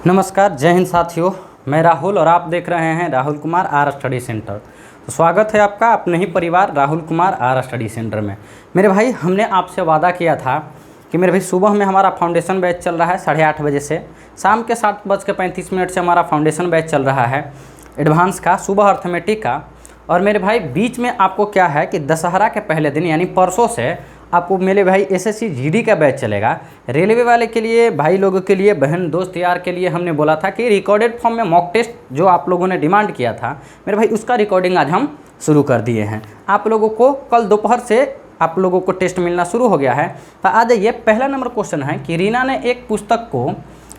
नमस्कार, जय हिंद साथियों। मैं राहुल और आप देख रहे हैं Rahul Kumar R study centre. तो स्वागत है आपका अपने ही परिवार Rahul Kumar R study centre में। मेरे भाई, हमने आपसे वादा किया था कि मेरे भाई सुबह में हमारा फाउंडेशन बैच चल रहा है 8:30 बजे से, शाम के 7:35 से हमारा फाउंडेशन बैच चल रहा है एडवांस का, सुबह अर्थमेटिक का। और मेरे भाई बीच में आपको क्या है कि दशहरा के पहले दिन यानी परसों से आपको मेरे भाई एसएससी जीडी का बैच चलेगा। रेलवे वाले के लिए, भाई लोगों के लिए, बहन दोस्त यार के लिए हमने बोला था कि रिकॉर्डेड फॉर्म में मॉक टेस्ट जो आप लोगों ने डिमांड किया था मेरे भाई, उसका रिकॉर्डिंग आज हम शुरू कर दिए हैं। आप लोगों को कल दोपहर से आप लोगों को टेस्ट मिलना शुरू हो गया है। तो आ जाइए, पहला नंबर क्वेश्चन है कि रीना ने एक पुस्तक को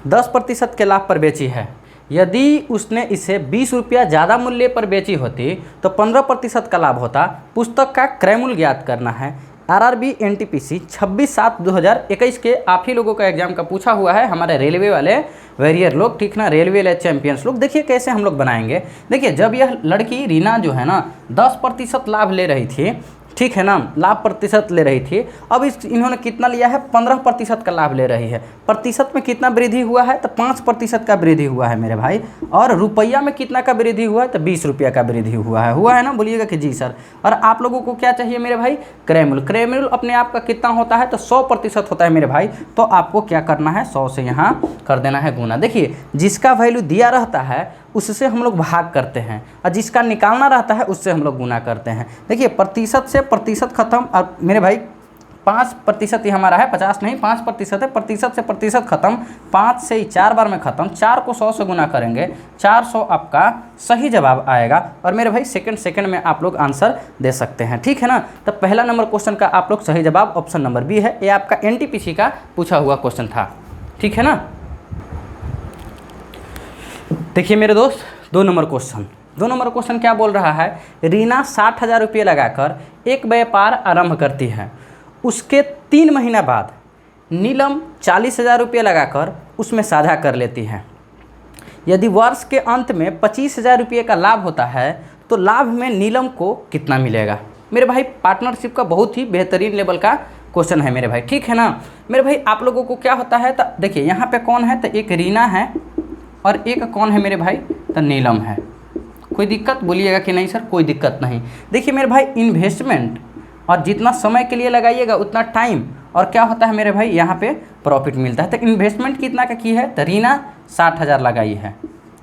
10% के लाभ पर बेची है। यदि उसने इसे 20 रुपया ज़्यादा मूल्य पर बेची होती तो 15% का लाभ होता। पुस्तक का क्रय मूल्य ज्ञात करना है। आरआरबी एनटीपीसी 26/7/2021 के आप ही लोगों का एग्जाम का पूछा हुआ है, हमारे रेलवे वाले वैरियर लोग, ठीक ना, रेलवे वाले चैंपियंस लोग। देखिए कैसे हम लोग बनाएंगे। देखिए, जब यह लड़की रीना जो है ना 10% लाभ ले रही थी, ठीक है ना, लाभ प्रतिशत ले रही थी, अब इन्होंने कितना लिया है, 15% का लाभ ले रही है। प्रतिशत में कितना वृद्धि हुआ है तो 5% का वृद्धि हुआ है मेरे भाई। और रुपया में कितना का वृद्धि हुआ है तो 20 रुपया का वृद्धि हुआ है ना, बोलिएगा कि जी सर। और आप लोगों को क्या चाहिए मेरे भाई, क्रय मूल्य। क्रय मूल्य अपने आप का कितना होता है तो 100% होता है मेरे भाई। तो आपको क्या करना है, 100 से यहाँ कर देना है गुना। देखिए, जिसका वैल्यू दिया रहता है उससे हम लोग भाग करते हैं और जिसका निकालना रहता है उससे हम लोग गुना करते हैं। देखिए, प्रतिशत से प्रतिशत खत्म। और मेरे भाई 5% ही हमारा है, 50 नहीं, 5% है। प्रतिशत से प्रतिशत खत्म, 5 से ही 4 बार में खत्म। 4 को 100 से गुना करेंगे, 400 आपका सही जवाब आएगा। और मेरे भाई सेकंड में आप लोग आंसर दे सकते हैं, ठीक है ना। तो पहला नंबर क्वेश्चन का आप लोग सही जवाब ऑप्शन नंबर बी है। ये आपका एनटीपीसी का पूछा हुआ क्वेश्चन था, ठीक है ना। देखिए मेरे दोस्त, 2 नंबर क्वेश्चन क्या बोल रहा है। रीना 60,000 रुपये लगाकर एक व्यापार आरंभ करती है। उसके 3 महीना बाद नीलम 40,000 रुपये लगाकर उसमें साझा कर लेती है। यदि वर्ष के अंत में 25,000 रुपये का लाभ होता है तो लाभ में नीलम को कितना मिलेगा। मेरे भाई पार्टनरशिप का बहुत ही बेहतरीन लेवल का क्वेश्चन है मेरे भाई, ठीक है ना। मेरे भाई आप लोगों को क्या होता है तो देखिए, यहाँ पे कौन है तो एक रीना है और एक कौन है मेरे भाई तो नीलम है। कोई दिक्कत, बोलिएगा कि नहीं सर, कोई दिक्कत नहीं। देखिए मेरे भाई, इन्वेस्टमेंट और जितना समय के लिए लगाइएगा उतना टाइम और क्या होता है मेरे भाई, यहाँ पे प्रॉफिट मिलता है। तो इन्वेस्टमेंट कितना का की है तो रीना 60,000 लगाई है।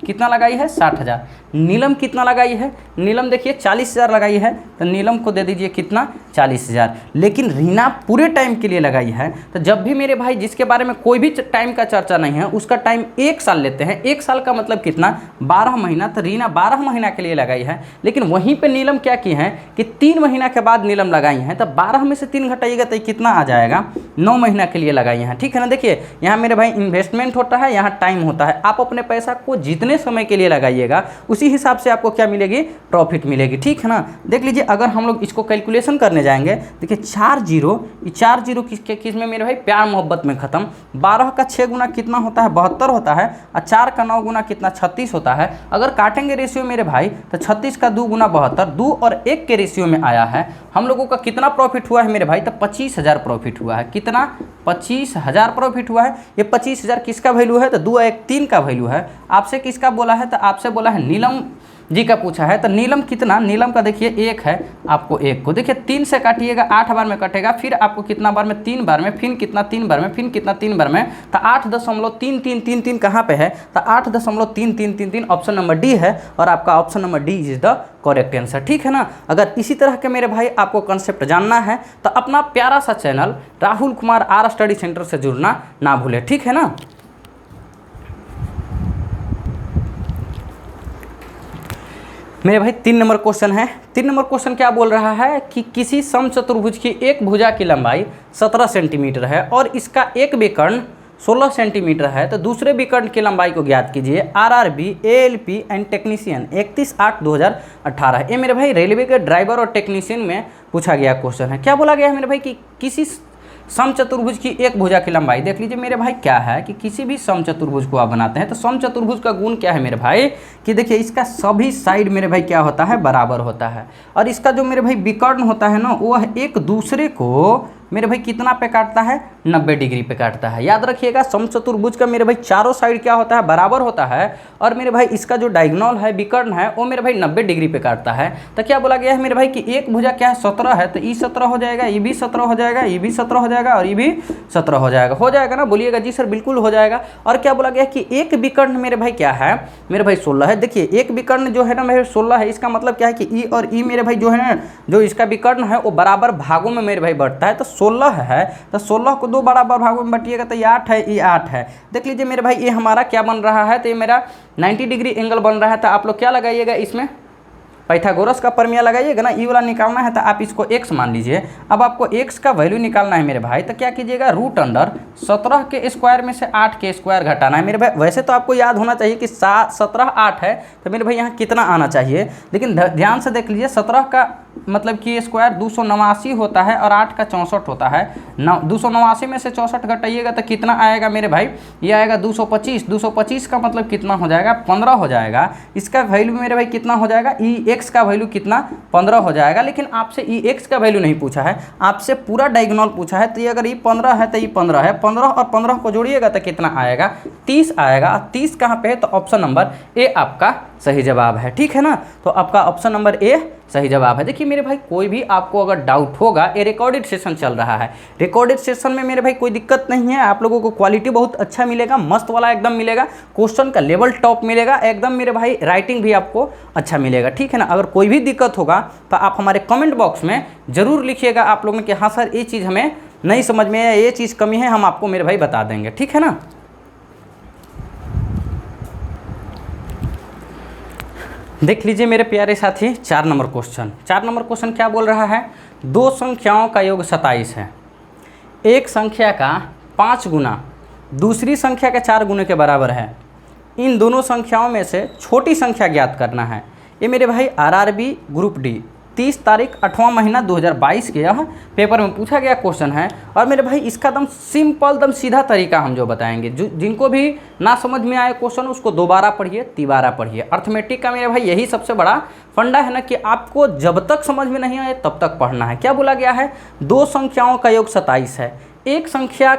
कितना लगाई है, 60,000। नीलम कितना लगाई है, नीलम देखिए 40,000 लगाई है, तो नीलम को दे दीजिए कितना, 40,000। लेकिन रीना पूरे टाइम के लिए लगाई है। तो जब भी मेरे भाई जिसके बारे में कोई भी टाइम का चर्चा नहीं है उसका टाइम 1 साल लेते हैं। 1 साल का मतलब कितना, 12 महीना। तो रीना 12 महीना के लिए लगाई है। लेकिन वहीं पर नीलम क्या की है कि 3 महीना के बाद नीलम लगाई हैं। तो 12 में से 3 घटाइएगा तो कितना आ जाएगा, 9 महीना के लिए लगाई हैं, ठीक है ना। देखिए यहाँ मेरे भाई इन्वेस्टमेंट होता है, यहाँ टाइम होता है। आप अपने पैसा को जितने समय के लिए लगाइएगा उसी हिसाब से आपको क्या मिलेगी, प्रॉफिट मिलेगी, ठीक है ना। देख लीजिए, अगर हम लोग इसको कैलकुलेशन करने जाएंगे, देखिए 4 जीरो किस में मेरे भाई, प्यार मोहब्बत में खत्म। 12 का 6 गुना कितना होता है, 72 होता है। और 4 का 9 गुना कितना, 36 होता है। अगर काटेंगे रेशियो मेरे भाई तो 36 का 2 गुना 72, 2 और 1 के रेशियो में आया है। हम लोगों का कितना प्रॉफिट हुआ है मेरे भाई तो 25,000 प्रॉफिट हुआ है। कितना, 25,000 प्रॉफिट हुआ है। ये 25,000 किसका वैल्यू है तो 2 1 3 का वैल्यू है। आपसे किसका बोला है तो आपसे बोला है नीलम जी का पूछा है। तो नीलम कितना, नीलम का देखिए 1 है, आपको 1 को देखिए 3 से काटिएगा, 8 बार में कटेगा। फिर आपको कितना बार में, 3 बार में, फिर कितना 3 बार में, फिर कितना 3 बार में। तो 8.3333 कहाँ पे है तो 8.3333 ऑप्शन नंबर डी है। और आपका option number D is the correct answer, ठीक है ना। अगर इसी तरह के मेरे भाई आपको कंसेप्ट जानना है तो अपना प्यारा सा channel Rahul Kumar R study centre से जुड़ना ना भूले, ठीक है ना। मेरे भाई 3 नंबर क्वेश्चन है। 3 नंबर क्वेश्चन क्या बोल रहा है कि किसी समचतुर्भुज की एक भुजा की लंबाई 17 सेंटीमीटर है और इसका एक विकर्ण 16 सेंटीमीटर है। तो दूसरे विकर्ण की लंबाई को ज्ञात कीजिए। RRB ALP and technician 31/8/2018। ये मेरे भाई रेलवे के ड्राइवर और टेक्नीशियन में पूछा गया क्वेश्चन है। क्या बोला गया है मेरे भाई कि किसी समचतुर्भुज की एक भुजा की लंबाई, देख लीजिए मेरे भाई क्या है कि किसी भी समचतुर्भुज को आप बनाते हैं तो समचतुर्भुज का गुण क्या है मेरे भाई कि देखिए इसका सभी साइड मेरे भाई क्या होता है, बराबर होता है। और इसका जो मेरे भाई विकर्ण होता है ना, वह एक दूसरे को मेरे भाई कितना पे काटता है, 90 डिग्री पे काटता है। याद रखिएगा समचतुर्भुज का मेरे भाई चारों साइड क्या होता है, बराबर होता है, और मेरे भाई इसका जो डायगोनल है, विकर्ण है, वो मेरे भाई 90 डिग्री पे काटता है। तो क्या बोला गया है मेरे भाई कि एक भुजा क्या है, 17 है, तो ई 17 हो जाएगा, ये भी 17 हो जाएगा, ये भी 17 हो जाएगा, और ये भी 17 हो जाएगा ना, बोलिएगा जी सर बिल्कुल हो जाएगा। और क्या बोला गया कि एक विकर्ण मेरे भाई क्या है, मेरे भाई 16 है। देखिए एक विकर्ण जो है ना मेरे 16 है, इसका मतलब क्या है कि ई और ई मेरे भाई जो है ना, जो इसका विकर्ण है वो बराबर भागों में मेरे भाई बढ़ता है। तो 16 है, तो 16 को 2 बराबर भागों में बांटिएगा तो ये 8 है, ये 8 है। देख लीजिए मेरे भाई ये हमारा क्या बन रहा है, तो ये मेरा 90 डिग्री एंगल बन रहा है। तो आप लोग क्या लगाइएगा इसमें, पाइथागोरस का प्रमेय लगाइएगा ना। ई वाला निकालना है तो आप इसको x मान लीजिए। अब आपको x का वैल्यू निकालना है मेरे भाई, तो क्या कीजिएगा, √17 के स्क्वायर में से 8 के स्क्वायर घटाना है मेरे भाई। वैसे तो आपको याद होना चाहिए कि 17 8 है, तो मेरे भाई यहाँ कितना आना चाहिए, लेकिन ध्यान से देख लीजिए 17 का मतलब कि स्क्वायर 289 होता है और 8 का 64 होता है। 289 में से 64 घटाइएगा तो कितना आएगा मेरे भाई, ये आएगा 225। 225 का मतलब कितना हो जाएगा, 15 हो जाएगा। इसका वैल्यू मेरे भाई कितना हो जाएगा, x का वैल्यू कितना, 15 हो जाएगा। लेकिन आपसे x का वैल्यू नहीं पूछा है, आपसे पूरा डायगोनल पूछा है। तो ये अगर ये 15 है तो ये 15 है, 15 और 15 को जोड़िएगा तो कितना आएगा, 30 आएगा। 30 कहाँ पे है, तो ऑप्शन नंबर ए आपका सही जवाब है। ठीक है ना, तो आपका ऑप्शन नंबर ए सही जवाब है। देखिए मेरे भाई कोई भी आपको अगर डाउट होगा, ये रिकॉर्डेड सेशन चल रहा है, रिकॉर्डेड सेशन में मेरे भाई कोई दिक्कत नहीं है, आप लोगों को क्वालिटी बहुत अच्छा मिलेगा, मस्त वाला एकदम मिलेगा, क्वेश्चन का लेवल टॉप मिलेगा एकदम मेरे भाई, राइटिंग भी आपको अच्छा मिलेगा। ठीक है ना, अगर कोई भी दिक्कत होगा तो आप हमारे कमेंट बॉक्स में ज़रूर लिखिएगा आप लोगों ने कि हाँ सर ये चीज़ हमें नहीं समझ में है, ये चीज़ कमी है, हम आपको मेरे भाई बता देंगे। ठीक है ना। देख लीजिए मेरे प्यारे साथी 4 नंबर क्वेश्चन। 4 नंबर क्वेश्चन क्या बोल रहा है, 2 संख्याओं का योग 27 है, एक संख्या का 5 गुना दूसरी संख्या के 4 गुने के बराबर है, इन दोनों संख्याओं में से छोटी संख्या ज्ञात करना है। ये मेरे भाई आरआरबी ग्रुप डी 30 तारीख 8वां महीना 2022 के यह पेपर में पूछा गया क्वेश्चन है। और मेरे भाई इसका दम सिंपल दम सीधा तरीका हम जो बताएंगे, जिनको भी ना समझ में आए क्वेश्चन उसको दोबारा पढ़िए, तिबारा पढ़िए। अर्थमेटिक का मेरे भाई यही सबसे बड़ा फंडा है ना कि आपको जब तक समझ में नहीं आए तब तक पढ़ना है। क्या बोला गया है, 2 संख्याओं का योग 27 है, एक संख्या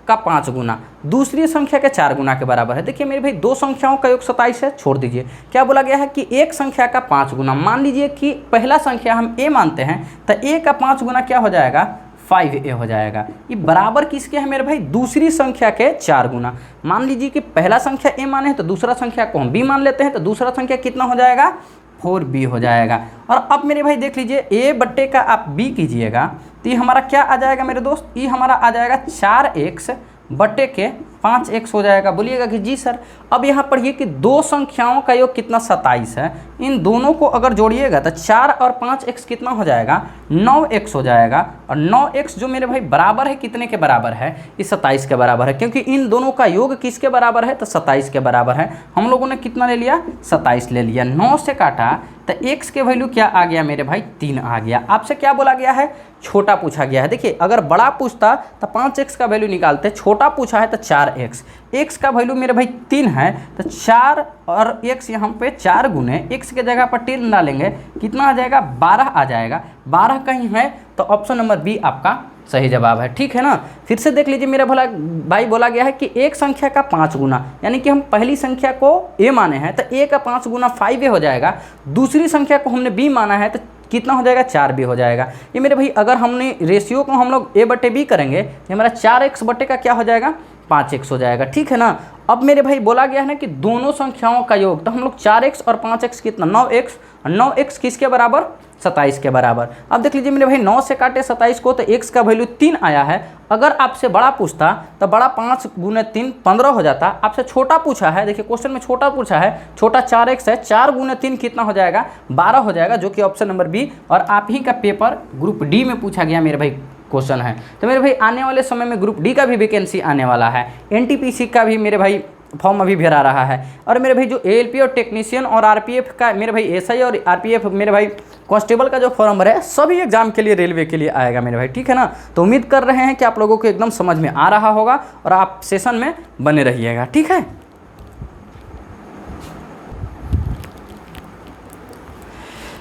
का 5 गुना दूसरी संख्या के 4 गुना के बराबर है। देखिए मेरे भाई 2 संख्याओं का योग 27 है, छोड़ दीजिए। क्या बोला गया है कि एक संख्या का 5 गुना, मान लीजिए कि पहला संख्या हम a मानते हैं, तो a का 5 गुना क्या हो जाएगा, 5a हो जाएगा। ये बराबर किसके है मेरे भाई, दूसरी संख्या के 4 गुना। मान लीजिए कि पहला संख्या a माने हैं तो दूसरा संख्या को हम b मान लेते हैं, तो दूसरा संख्या कितना हो जाएगा, 4b हो जाएगा। और अब मेरे भाई देख लीजिए a बट्टे का आप b कीजिएगा तो ये हमारा क्या आ जाएगा मेरे दोस्त, ये हमारा आ जाएगा 4x बट्टे के 5x हो जाएगा। बोलिएगा कि जी सर। अब यहाँ पढ़िए कि 2 संख्याओं का योग कितना 27 है, इन दोनों को अगर जोड़िएगा तो 4 और 5x कितना हो जाएगा, 9x हो जाएगा। और 9x जो मेरे भाई बराबर है कितने के बराबर है, इस 27 के बराबर है, क्योंकि इन दोनों का योग किसके बराबर है, तो 27 के बराबर है। हम लोगों ने कितना ले लिया, 27 ले लिया। 9 से काटा तो x के वैल्यू क्या आ गया मेरे भाई, 3 आ गया। आपसे क्या बोला गया है, छोटा पूछा गया है। देखिए अगर बड़ा पूछता तो 5x का वैल्यू निकालते, छोटा पूछा है तो 4x, x का वैल्यू मेरे भाई 3 है, तो 4 और x यहाँ पे 4 गुने x के जगह पर 3 डालेंगे, कितना आ जाएगा, 12 आ जाएगा। 12 कहीं है तो ऑप्शन नंबर बी आपका सही जवाब है। ठीक है ना। फिर से देख लीजिए मेरा भला भाई, बोला गया है कि एक संख्या का 5 गुना, यानी कि हम पहली संख्या को a माने हैं तो a का 5 गुना 5a हो जाएगा, दूसरी संख्या को हमने b माना है तो कितना हो जाएगा, 4b हो जाएगा। ये मेरे भाई अगर हमने रेशियो को हम लोग a बटे b करेंगे तो हमारा 4x बटे का क्या हो जाएगा, 5x हो जाएगा। ठीक है ना। अब मेरे भाई बोला गया है ना कि दोनों संख्याओं का योग, तो हम लोग 4x और 5x कितना, 9x, और 9x किसके बराबर, 27 के बराबर। अब देख लीजिए मेरे भाई 9 से काटे 27 को तो x का वैल्यू 3 आया है। अगर आपसे बड़ा पूछता तो बड़ा 5 गुने 3 15 हो जाता। आपसे छोटा पूछा है, देखिए क्वेश्चन में छोटा पूछा है, छोटा 4x है, 4 गुने 3 कितना हो जाएगा, 12 हो जाएगा, जो कि ऑप्शन नंबर बी। और आप ही का पेपर ग्रुप डी में पूछा गया मेरे भाई क्वेश्चन है। तो मेरे भाई आने वाले समय में ग्रुप डी का भी वैकेंसी आने वाला है, एनटीपीसी का भी मेरे भाई फॉर्म अभी भरा रहा है। और मेरे भाई जो एएलपी और टेक्नीशियन और आरपीएफ का मेरे भाई एसआई और आरपीएफ मेरे भाई कांस्टेबल का जो फॉर्म भरा है, सभी एग्जाम के लिए रेलवे के लिए आएगा मेरे भाई। ठीक है ना। तो उम्मीद कर रहे हैं कि आप लोगों को एकदम समझ में आ रहा होगा और आप सेशन में बने रहिएगा। ठीक है।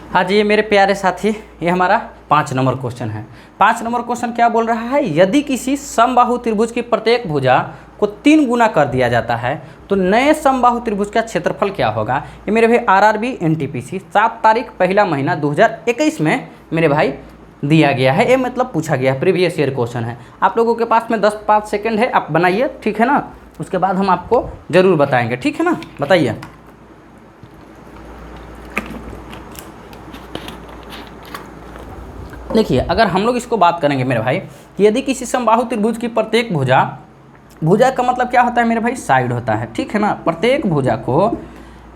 हाँ जी, ये मेरे प्यारे साथी, ये हमारा 5 नंबर क्वेश्चन है। 5 नंबर क्वेश्चन क्या बोल रहा है, यदि किसी समबाहु त्रिभुज की प्रत्येक भुजा को 3 गुना कर दिया जाता है तो नए समबाहु त्रिभुज का क्षेत्रफल क्या होगा। ये मेरे भाई आरआरबी एनटीपीसी 7 तारीख पहला महीना 2021 में मेरे भाई दिया गया है। ये मतलब पूछा गया है, प्रीवियस ईयर क्वेश्चन है। आप लोगों के पास में 10-5 सेकेंड है, आप बनाइए, ठीक है ना। उसके बाद हम आपको ज़रूर बताएंगे, ठीक है ना। बताइए। देखिए, अगर हम लोग इसको बात करेंगे मेरे भाई कि यदि किसी समबाहु त्रिभुज की प्रत्येक भुजा, भुजा का मतलब क्या होता है मेरे भाई, साइड होता है, ठीक है ना। प्रत्येक भुजा को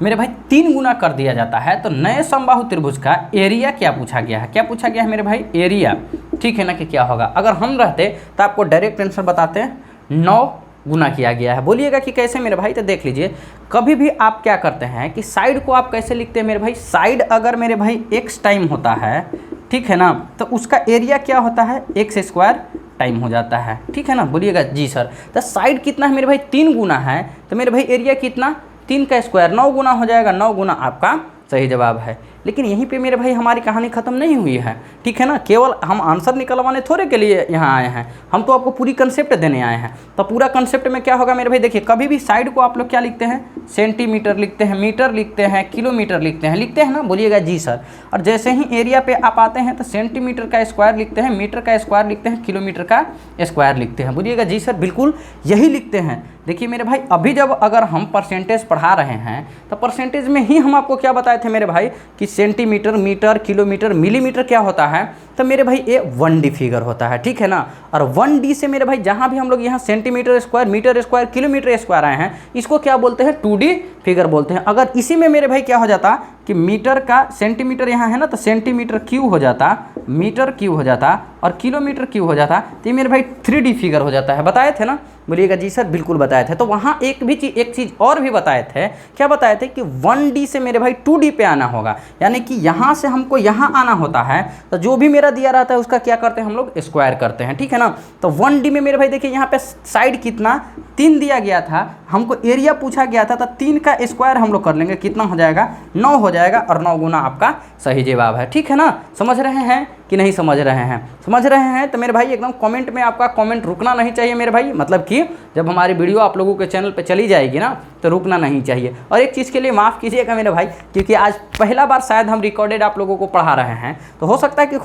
मेरे भाई 3 गुना कर दिया जाता है तो नए समबाहु त्रिभुज का एरिया क्या पूछा गया है, क्या पूछा गया है मेरे भाई, एरिया, ठीक है ना, कि क्या होगा। अगर हम रहते तो आपको डायरेक्ट आंसर बताते हैं, 9 गुना किया गया है। बोलिएगा कि कैसे मेरे भाई, तो देख लीजिए, कभी भी आप क्या करते हैं कि साइड को आप कैसे लिखते हैं मेरे भाई, साइड अगर मेरे भाई x टाइम होता है, ठीक है ना, तो उसका एरिया क्या होता है, x² टाइम हो जाता है, ठीक है ना। बोलिएगा जी सर, तो साइड कितना है मेरे भाई, 3 गुना है, तो मेरे भाई एरिया कितना, 3 का स्क्वायर 9 गुना हो जाएगा, 9 गुना आपका सही जवाब है। लेकिन यहीं पे मेरे भाई हमारी कहानी ख़त्म नहीं हुई है, ठीक है ना। केवल हम आंसर निकलवाने थोड़े के लिए यहाँ आए हैं, हम तो आपको पूरी कंसेप्ट देने आए हैं। तो पूरा कंसेप्ट में क्या होगा मेरे भाई, देखिए, कभी भी साइड को आप लोग क्या लिखते हैं, सेंटीमीटर लिखते हैं, मीटर लिखते हैं, किलोमीटर लिखते हैं ना। बोलिएगा जी सर। और जैसे ही एरिया पे आप आते हैं तो सेंटीमीटर का स्क्वायर लिखते हैं, मीटर का स्क्वायर लिखते हैं, किलोमीटर का स्क्वायर लिखते हैं। बोलिएगा जी सर, बिल्कुल यही लिखते हैं। देखिए मेरे भाई, अभी जब अगर हम परसेंटेज पढ़ा रहे हैं तो परसेंटेज में ही हम आपको क्या बताए थे मेरे भाई कि सेंटीमीटर, मीटर, किलोमीटर, मिलीमीटर क्या होता है, तो मेरे भाई ये 1D फिगर होता है, ठीक है ना। और 1D से मेरे भाई जहाँ भी हम लोग यहाँ centimetre square, metre square, kilometre square आए हैं, इसको क्या बोलते हैं, 2D फिगर बोलते हैं। अगर इसी में मेरे भाई क्या हो जाता कि मीटर का सेंटीमीटर यहाँ है ना, तो सेंटीमीटर क्यूब हो जाता, मीटर क्यूब हो जाता और किलोमीटर क्यूब हो जाता, तो ये मेरे भाई 3D फिगर हो जाता है। बताए थे ना। बोलिएगा जी सर, बिल्कुल बताए थे। तो वहाँ एक चीज़ और भी बताए थे, क्या बताए थे कि 1D से मेरे भाई 2D पे आना होगा, यानी कि यहाँ से हमको यहाँ आना होता है, तो जो भी मेरा दिया रहता है उसका क्या करते हैं हम लोग, स्क्वायर करते हैं, ठीक है ना। तो 1D में मेरे भाई देखिए यहाँ पे साइड कितना, 3 दिया गया था, हमको एरिया पूछा गया था, तो 3 का स्क्वायर हम लोग कर लेंगे, कितना हो जाएगा, 9 हो जाएगा, और 9 गुना आपका सही जवाब है, ठीक है ना। समझ रहे हैं कि नहीं समझ रहे हैं, समझ रहे हैं तो मेरे भाई एकदम कमेंट में आपका कमेंट रुकना नहीं चाहिए मेरे भाई, मतलब कि जब हमारी वीडियो आप लोगों के चैनल पे चली जाएगी ना तो रुकना नहीं चाहिए। और एक चीज़ के लिए माफ़ कीजिएगा मेरे भाई, क्योंकि आज पहला बार शायद हम रिकॉर्डेड आप लोगों को पढ़ा रहे हैं, तो हो सकता है कि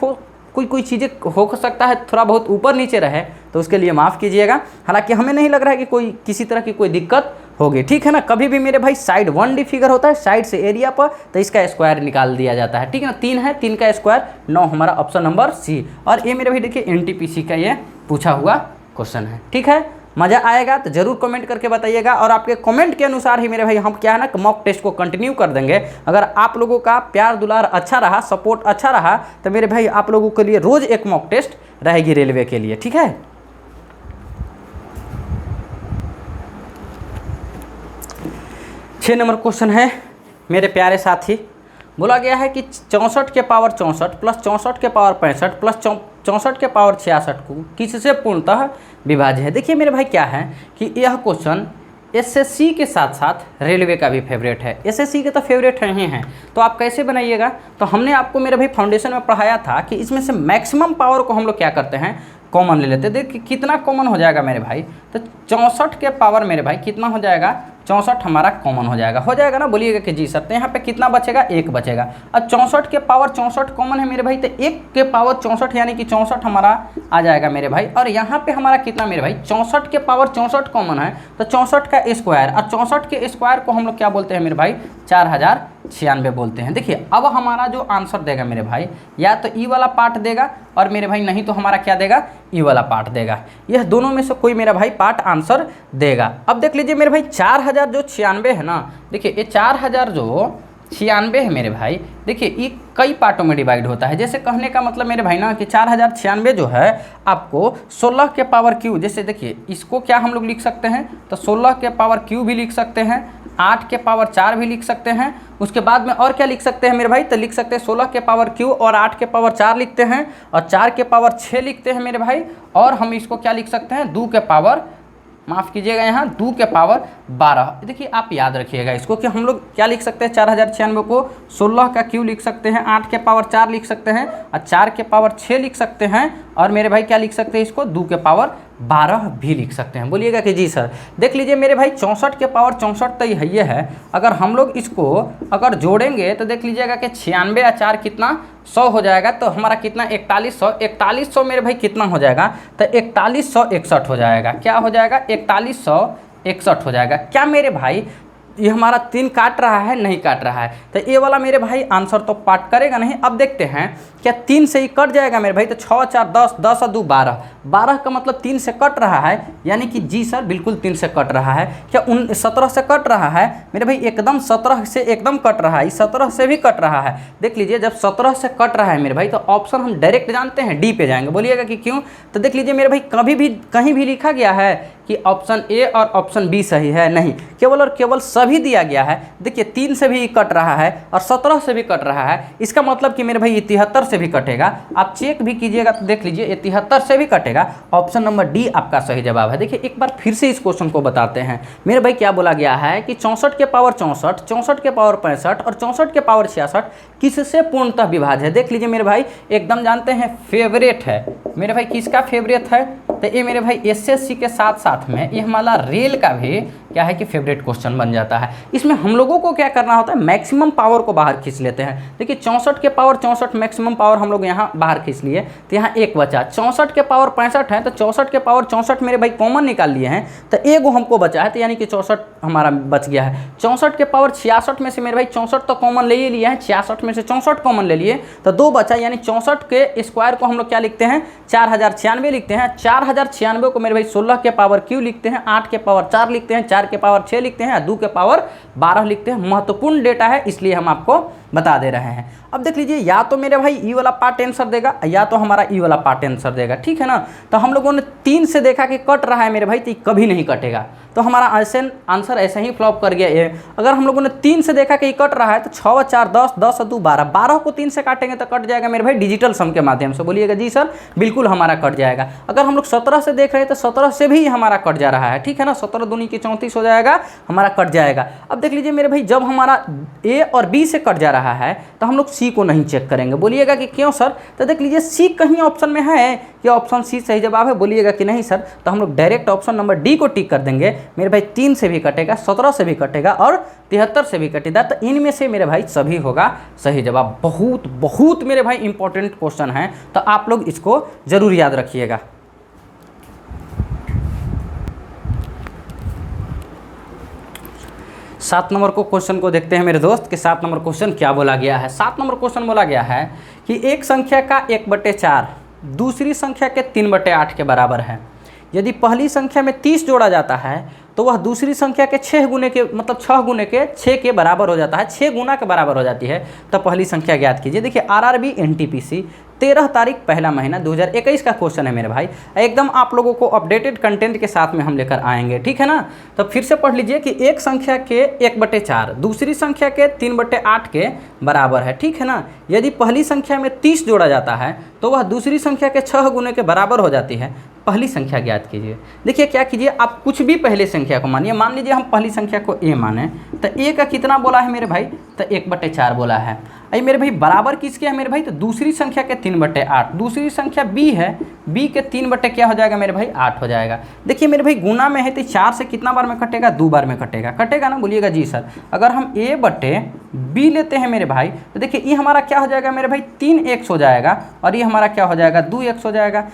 कोई चीज़ें हो सकता है थोड़ा बहुत ऊपर नीचे रहे, तो उसके लिए माफ़ कीजिएगा। हालांकि हमें नहीं लग रहा है कि कोई किसी तरह की कोई दिक्कत होगी, ठीक है ना। कभी भी मेरे भाई साइड 1D फिगर होता है, साइड से एरिया पर, तो इसका स्क्वायर निकाल दिया जाता है, ठीक है ना। 3 है, 3 का स्क्वायर 9, हमारा ऑप्शन नंबर सी। और ये मेरे भाई देखिए एनटीपीसी का ये पूछा हुआ क्वेश्चन है, ठीक है। मज़ा आएगा तो ज़रूर कमेंट करके बताइएगा, और आपके कमेंट के अनुसार ही मेरे भाई हम क्या है ना मॉक टेस्ट को कंटिन्यू कर देंगे। अगर आप लोगों का प्यार दुलार अच्छा रहा, सपोर्ट अच्छा रहा, तो मेरे भाई आप लोगों के लिए रोज़ एक मॉक टेस्ट रहेगी रेलवे के लिए, ठीक है। 6 नंबर क्वेश्चन है मेरे प्यारे साथी। बोला गया है कि 64 के पावर 64 प्लस 64 के पावर 65 प्लस 64 के पावर 66 को किससे पूर्णतः विभाज्य है। देखिए मेरे भाई क्या है कि यह क्वेश्चन एसएससी के साथ साथ रेलवे का भी फेवरेट है। एसएससी के तो फेवरेट ही हैं, तो आप कैसे बनाइएगा, तो हमने आपको मेरे भाई फाउंडेशन में पढ़ाया था कि इसमें से मैक्सिमम पावर को हम लोग क्या करते हैं, कॉमन ले लेते हैं। देखिए कितना कॉमन हो जाएगा मेरे भाई, तो 64 के पावर मेरे भाई कितना हो जाएगा, 64 हमारा कॉमन हो जाएगा ना। बोलिएगा कि जी सर, तो यहाँ पे कितना बचेगा, 1 बचेगा। अब 64 के पावर 64 कॉमन है मेरे भाई, तो 1 के पावर 64 यानी कि 64 हमारा आ जाएगा मेरे भाई। और यहाँ पे हमारा कितना मेरे भाई, 64 के पावर 64 कॉमन है, तो 64 का स्क्वायर, और 64 के स्क्वायर को हम लोग क्या बोलते हैं मेरे भाई, 4096 बोलते हैं। देखिए अब हमारा जो आंसर देगा मेरे भाई, या तो ई वाला पार्ट देगा, और मेरे भाई नहीं तो हमारा क्या देगा, ई वाला पार्ट देगा। यह दोनों में से कोई मेरा भाई पार्ट आंसर देगा। अब देख लीजिए मेरे भाई 4000 जो 96 है ना, देखिए ये 4000 जो 96 है मेरे भाई, देखिए ये कई पार्टों में डिवाइड होता है। जैसे कहने का मतलब मेरे भाई ना कि 4096 जो है आपको 16 के पावर क्यू, जैसे देखिए इसको क्या हम लोग लिख सकते हैं, तो 16 के पावर क्यू भी लिख सकते हैं, 8 के पावर 4 भी लिख सकते हैं। उसके बाद में और क्या लिख सकते हैं मेरे भाई, तो लिख सकते हैं 16 के पावर क्यू और 8 के पावर 4 लिखते हैं, और 4 के पावर 6 लिखते हैं मेरे भाई। और हम इसको क्या लिख सकते हैं, 2 के पावर माफ़ कीजिएगा यहाँ 2 के पावर 12। देखिए आप याद रखिएगा इसको कि हम लोग क्या लिख सकते हैं, 4096 को 16 का क्यू लिख सकते हैं, 8 के पावर 4 लिख सकते हैं और 4 के पावर 6 लिख सकते हैं, और मेरे भाई क्या लिख सकते हैं इसको 2 के पावर 12 भी लिख सकते हैं। बोलिएगा कि जी सर। देख लीजिए मेरे भाई 64 के पावर 64 तो ये है, अगर हम लोग इसको अगर जोड़ेंगे तो देख लीजिएगा कि 96 या 4 कितना 100 हो जाएगा, तो हमारा कितना 4100 मेरे भाई कितना हो जाएगा, तो 4161 हो जाएगा। क्या हो जाएगा 4161 हो जाएगा। क्या मेरे भाई ये हमारा 3 काट रहा है, नहीं काट रहा है, तो ये वाला मेरे भाई आंसर तो पार्ट करेगा नहीं। अब देखते हैं क्या 3 से ही कट जाएगा मेरे भाई, तो 6 4 10, 10 और 2 12, 12 का मतलब 3 से कट रहा है, यानी कि जी सर बिल्कुल 3 से कट रहा है। क्या 17 से कट रहा है मेरे भाई, एकदम 17 से एकदम कट रहा है, 17 से भी कट रहा है। देख लीजिए जब 17 से कट रहा है मेरे भाई, तो ऑप्शन हम डायरेक्ट जानते हैं डी पे जाएंगे। बोलिएगा कि क्यों, तो देख लीजिए मेरे भाई कभी भी कहीं भी लिखा गया है कि ऑप्शन ए और ऑप्शन बी सही है, नहीं, केवल और केवल सभी दिया गया है। देखिए 3 से भी कट रहा है और 17 से भी कट रहा है, इसका मतलब कि मेरे भाई 73 से भी कटेगा। आप चेक भी कीजिएगा तो देख लीजिए 73 से भी कटेगा। ऑप्शन नंबर डी आपका सही जवाब है। देखिए एक बार फिर से इस क्वेश्चन को बताते हैं मेरे भाई। क्या बोला गया है कि 64 के पावर 64, 64 के पावर 65 और 64 के पावर 66 किससे पूर्णतः विभाज्य है। देख लीजिए मेरे भाई एकदम जानते हैं फेवरेट है मेरे भाई, किसका फेवरेट है, तो ये मेरे भाई एसएससी के साथ साथ में ये हमारा रेल का भी क्या है कि फेवरेट क्वेश्चन बन जाता है। इसमें हम लोगों को क्या करना होता है, मैक्सिमम पावर को बाहर खींच लेते हैं। देखिए 64 के पावर 64 मैक्सिमम पावर हम लोग यहाँ बाहर खींच लिए, तो यहाँ एक बचा। 64 के पावर 65 है, तो 64 के पावर 64 मेरे भाई कॉमन निकाल लिए हैं, तो एगो हमको बचा है, तो यानी कि 64 हमारा बच गया है। 64 के पावर 66 में से मेरे भाई 64 तो कॉमन ले ही लिया है, 66 में से 64 कॉमन ले लिए, तो 2 बचा, यानी 64 के स्क्वायर को हम लोग क्या लिखते हैं 4096 लिखते हैं। 4096 को मेरे भाई 16 के पावर क्यू लिखते हैं, 8 के पावर 4 लिखते हैं, 4 के पावर 6 लिखते हैं, 2 के पावर 12 लिखते हैं। महत्वपूर्ण डेटा है इसलिए हम आपको बता दे रहे हैं। अब देख लीजिए या तो मेरे भाई ई वाला पार्ट आंसर देगा या तो हमारा ई वाला पार्ट आंसर देगा, ठीक है ना। तो हम लोगों ने 3 से देखा कि कट रहा है मेरे भाई, तो कभी नहीं कटेगा, तो हमारा आंसर ऐसे ही फ्लॉप कर गया ये। अगर हम लोगों ने 3 से देखा कि कट रहा है, तो 6 4 10, 10 2 12, 12 को 3 से काटेंगे तो कट जाएगा मेरे भाई डिजिटल सम के माध्यम से। बोलिएगा जी सर बिल्कुल हमारा कट जाएगा। अगर हम लोग 17 से देख रहे हैं तो 17 से भी हमारा कट जा रहा है, ठीक है ना। 17 दूनी की 34 हो जाएगा, हमारा कट जाएगा। अब देख लीजिए मेरे भाई जब हमारा ए और बी से कट जा रहा है तो हम लोग सी को नहीं चेक करेंगे। बोलिएगा कि क्यों सर, तो देख लीजिए सी कहीं ऑप्शन में है कि ऑप्शन सी सही जवाब है। बोलिएगा कि नहीं सर, तो हम लोग डायरेक्ट ऑप्शन नंबर डी को टिक कर देंगे। मेरे भाई 3 से भी कटेगा, 17 से भी कटेगा और 73 से भी कटेगा, तो इनमें से मेरे भाई सभी होगा सही जवाब। बहुत बहुत मेरे भाई इंपॉर्टेंट क्वेश्चन है, तो आप लोग इसको जरूर याद रखिएगा। सात नंबर को क्वेश्चन को देखते हैं मेरे दोस्त कि 7 नंबर क्वेश्चन क्या बोला गया है। 7 नंबर क्वेश्चन बोला गया है कि एक संख्या का 1/4 दूसरी संख्या के 3/8 के बराबर है। यदि पहली संख्या में 30 जोड़ा जाता है तो वह दूसरी संख्या के 6 गुने के मतलब 6 गुने के 6 के बराबर हो जाता है, 6 गुना के बराबर हो जाती है, तो पहली संख्या ज्ञात कीजिए। देखिए आरआरबी एनटीपीसी 13 तारीख पहला महीना 2021 का क्वेश्चन है मेरे भाई। एकदम आप लोगों को अपडेटेड कंटेंट के साथ में हम लेकर आएंगे, ठीक है ना। तो फिर से पढ़ लीजिए कि एक संख्या के 1/4 दूसरी संख्या के 3/8 के बराबर है, ठीक है ना। यदि पहली संख्या में 30 जोड़ा जाता है तो वह दूसरी संख्या के 6 गुने के बराबर हो जाती है। पहली संख्या ज्ञात कीजिए। देखिए क्या कीजिए, आप कुछ भी पहले संख्या को मानिए। मान लीजिए हम पहली संख्या को ए माने, तो ए का कितना बोला है मेरे भाई, तो 1/4 बोला है। अरे मेरे भाई बराबर किसके है मेरे भाई, तो दूसरी संख्या के 3/8। दूसरी संख्या बी है, बी के 3 क्या हो जाएगा मेरे भाई 8 हो जाएगा। देखिए मेरे भाई गुना में है तो 4 से कितना बार में कटेगा, 2 बार में कटेगा ना। बोलिएगा जी सर। अगर हम a/b लेते हैं मेरे भाई, तो देखिए ये हमारा क्या हो जाएगा मेरे भाई 3x हो जाएगा, और ये हमारा क्या हो जाएगा 2x हो जाएगा।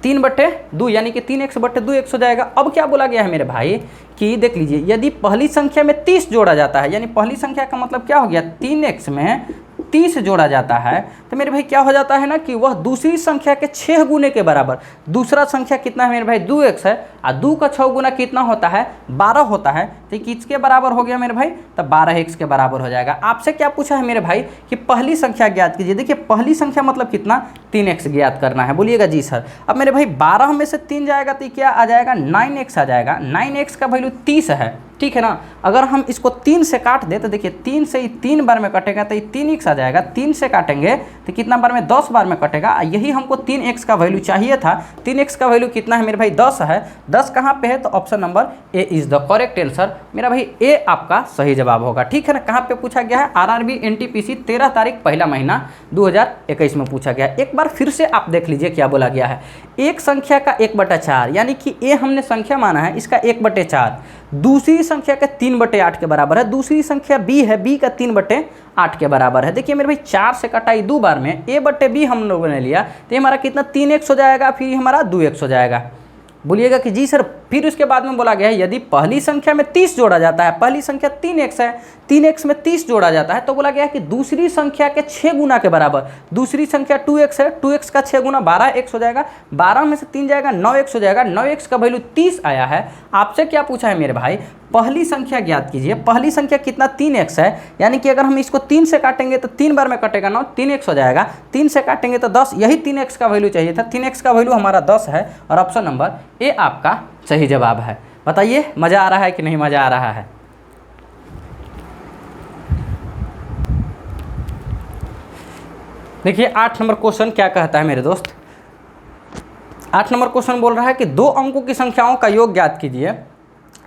3/2 यानी कि 3x/2x हो जाएगा। अब क्या बोला गया है मेरे भाई कि देख लीजिए यदि पहली संख्या में 30 जोड़ा जाता है, यानी पहली संख्या का मतलब क्या हो गया 3x में 30 जोड़ा जाता है, तो मेरे भाई क्या हो जाता है ना कि वह दूसरी संख्या के 6 गुने के बराबर। दूसरा संख्या कितना है मेरे भाई 2x है, और 2 का 6 गुना कितना होता है 12 होता है, तो किसके बराबर हो गया मेरे भाई, तो 12x के बराबर हो जाएगा। आपसे क्या पूछा है मेरे भाई कि पहली संख्या ज्ञात कीजिए। देखिए पहली संख्या मतलब कितना 3x ज्ञात करना है। बोलिएगा जी सर। अब मेरे भाई 12 में से 3 जाएगा तो क्या आ जाएगा 9x आ जाएगा। 9x का वैल्यू 30 है, ठीक है ना। अगर हम इसको 3 से काट दे तो देखिए 3 से ही 3 बार में कटेगा तो ये 3x आ जाएगा। 3 से काटेंगे तो कितना बार में, 10 बार में कटेगा। यही हमको 3x का वैल्यू चाहिए था। 3x का वैल्यू कितना है मेरे भाई, 10 है। 10 कहाँ पे है, तो option number A is the correct answer. मेरा भाई ए आपका सही जवाब होगा। ठीक है ना। कहाँ पे पूछा गया है, आरआरबी एनटीपीसी 13 तारीख पहला महीना 2021 में पूछा गया। एक बार फिर से आप देख लीजिए क्या बोला गया है। एक संख्या का 1/4 यानी कि ए हमने संख्या माना है, इसका 1/4 दूसरी संख्या का 3/8 के बराबर है। दूसरी संख्या b है, b का 3/8 के बराबर है। देखिए मेरे भाई 4 से कटाई 2 बार में a/b हम लोगों ने लिया तो ये हमारा कितना 3x हो जाएगा, फिर हमारा 2x हो जाएगा। बोलिएगा कि जी सर, फिर उसके बाद में बोला गया है यदि पहली संख्या में 30 जोड़ा जाता है, पहली संख्या 3x है, 3x में 30 जोड़ा जाता है तो बोला गया है कि दूसरी संख्या के 6 गुना के बराबर। दूसरी संख्या 2x है, 2x का 6 गुना 12x हो जाएगा। 12 में से 3 जाएगा 9x हो जाएगा। 9x का वैल्यू 30 आया है। आपसे क्या पूछा है मेरे भाई, पहली संख्या ज्ञात कीजिए। पहली संख्या कितना 3x है, यानी कि अगर हम इसको 3 से काटेंगे तो 3 बार में कटेगा 9, 3x हो जाएगा। 3 से काटेंगे तो 10, यही 3x का वैल्यू चाहिए था। 3x का वैल्यू हमारा 10 है और ऑप्शन नंबर ए आपका सही जवाब है। बताइए मज़ा आ रहा है कि नहीं मज़ा आ रहा है। देखिए 8 नंबर क्वेश्चन क्या कहता है मेरे दोस्त। 8 नंबर क्वेश्चन बोल रहा है कि 2 अंकों की संख्याओं का योग ज्ञात कीजिए